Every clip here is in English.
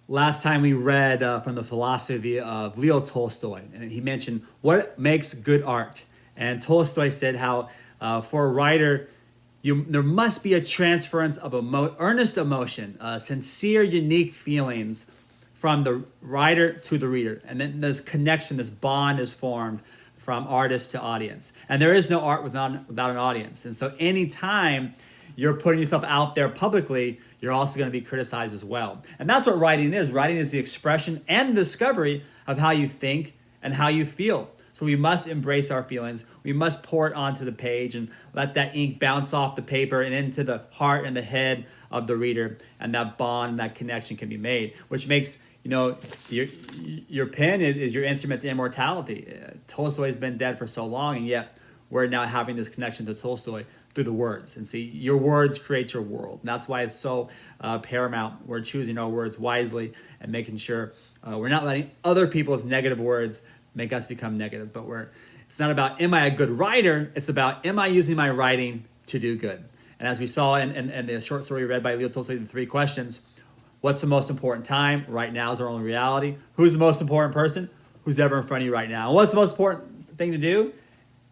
last time we read from the philosophy of Leo Tolstoy, and he mentioned what makes good art. And Tolstoy said how for a writer, there must be a transference of earnest emotion, sincere, unique feelings from the writer to the reader. And then this connection, this bond is formed from artist to audience. And there is no art without an audience. And so anytime you're putting yourself out there publicly, you're also going to be criticized as well. And that's what writing is. Writing is the expression and discovery of how you think and how you feel. So we must embrace our feelings. We must pour it onto the page and let that ink bounce off the paper and into the heart and the head of the reader. And that bond, that connection can be made, which makes, your pen is your instrument to immortality. Tolstoy has been dead for so long, and yet we're now having this connection to Tolstoy through the words. And see, your words create your world. And that's why it's so paramount. We're choosing our words wisely and making sure we're not letting other people's negative words make us become negative. But it's not about, am I a good writer? It's about, am I using my writing to do good? And as we saw in the short story read by Leo Tolstoy, the 3 questions, what's the most important time? Right now is our only reality. Who's the most important person? Who's ever in front of you right now? And what's the most important thing to do?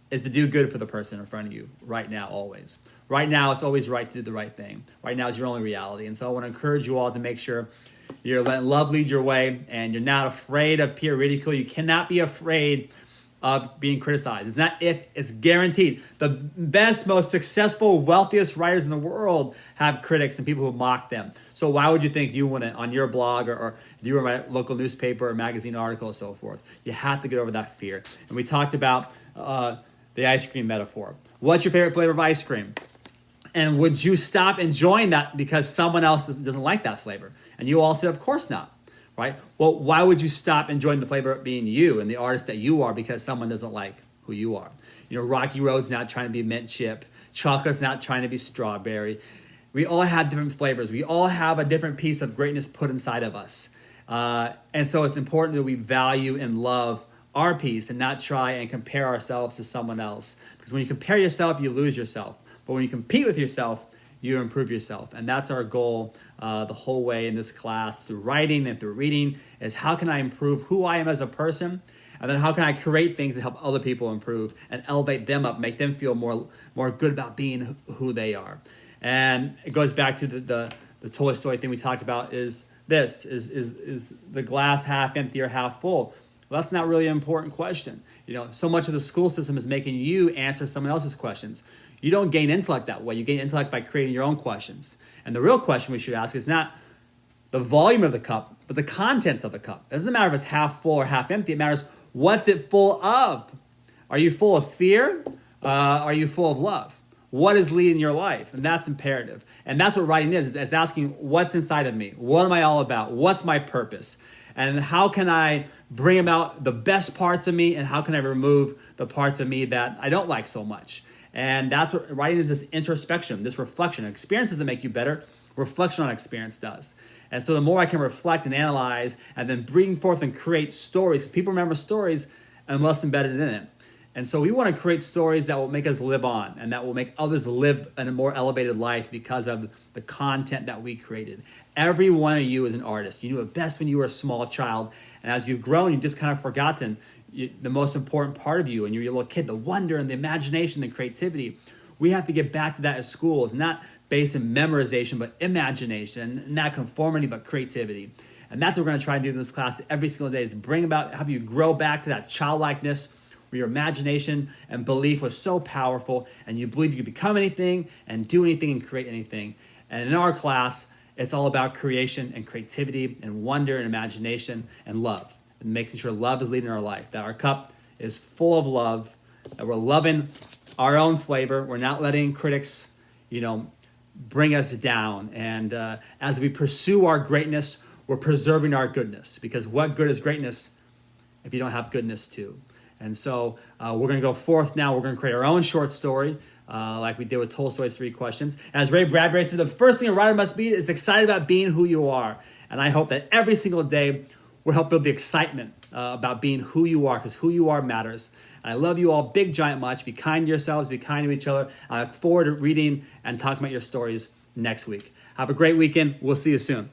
Is to do good for the person in front of you right now, always. Right now, it's always right to do the right thing. Right now is your only reality. And so I want to encourage you all to make sure you're letting love lead your way and you're not afraid of peer ridicule. You cannot be afraid of being criticized. It's not if, it's guaranteed. The best, most successful, wealthiest writers in the world have critics and people who mock them. So why would you think you wouldn't on your blog or if you were a local newspaper or magazine article and so forth? You have to get over that fear. And we talked about the ice cream metaphor. What's your favorite flavor of ice cream? And would you stop enjoying that because someone else doesn't like that flavor? And you all said, of course not, right? Well, why would you stop enjoying the flavor of being you and the artist that you are because someone doesn't like who you are? Rocky Road's not trying to be mint chip. Chocolate's not trying to be strawberry. We all have different flavors. We all have a different piece of greatness put inside of us. And so it's important that we value and love our piece and not try and compare ourselves to someone else. Because when you compare yourself, you lose yourself. But when you compete with yourself, you improve yourself. And that's our goal the whole way in this class through writing and through reading is how can I improve who I am as a person? And then how can I create things that help other people improve and elevate them up, make them feel more good about being who they are. And it goes back to the Tolstoy thing we talked about is the glass half empty or half full? Well, that's not really an important question. So much of the school system is making you answer someone else's questions. You don't gain intellect that way. You gain intellect by creating your own questions. And the real question we should ask is not the volume of the cup, but the contents of the cup. It doesn't matter if it's half full or half empty. It matters what's it full of. Are you full of fear? Are you full of love? What is leading your life? And that's imperative. And that's what writing is. It's asking what's inside of me. What am I all about? What's my purpose? And how can I bring about the best parts of me, and how can I remove the parts of me that I don't like so much? And that's what writing is, this introspection, this reflection. Experience doesn't make you better. Reflection on experience does. And so the more I can reflect and analyze and then bring forth and create stories, because people remember stories and what's embedded in it. And so we want to create stories that will make us live on and that will make others live in a more elevated life because of the content that we created. Every one of you is an artist. You knew it best when you were a small child. And as you've grown, you've just kind of forgotten the most important part of you and you're a little kid, the wonder and the imagination and creativity. We have to get back to that at schools, not based in memorization, but imagination, and not conformity, but creativity. And that's what we're going to try and do in this class every single day, is bring about, have you grow back to that childlikeness where your imagination and belief was so powerful and you believe you could become anything and do anything and create anything. And in our class, it's all about creation and creativity and wonder and imagination and love, and making sure love is leading our life, that our cup is full of love, that we're loving our own flavor. We're not letting critics, bring us down. And as we pursue our greatness, we're preserving our goodness, because what good is greatness if you don't have goodness too? And so we're going to go forth now. We're going to create our own short story, like we did with Tolstoy's 3 questions. And as Ray Bradbury said, the first thing a writer must be is excited about being who you are. And I hope that every single day we'll help build the excitement about being who you are, because who you are matters. And I love you all big, giant much. Be kind to yourselves. Be kind to each other. I look forward to reading and talking about your stories next week. Have a great weekend. We'll see you soon.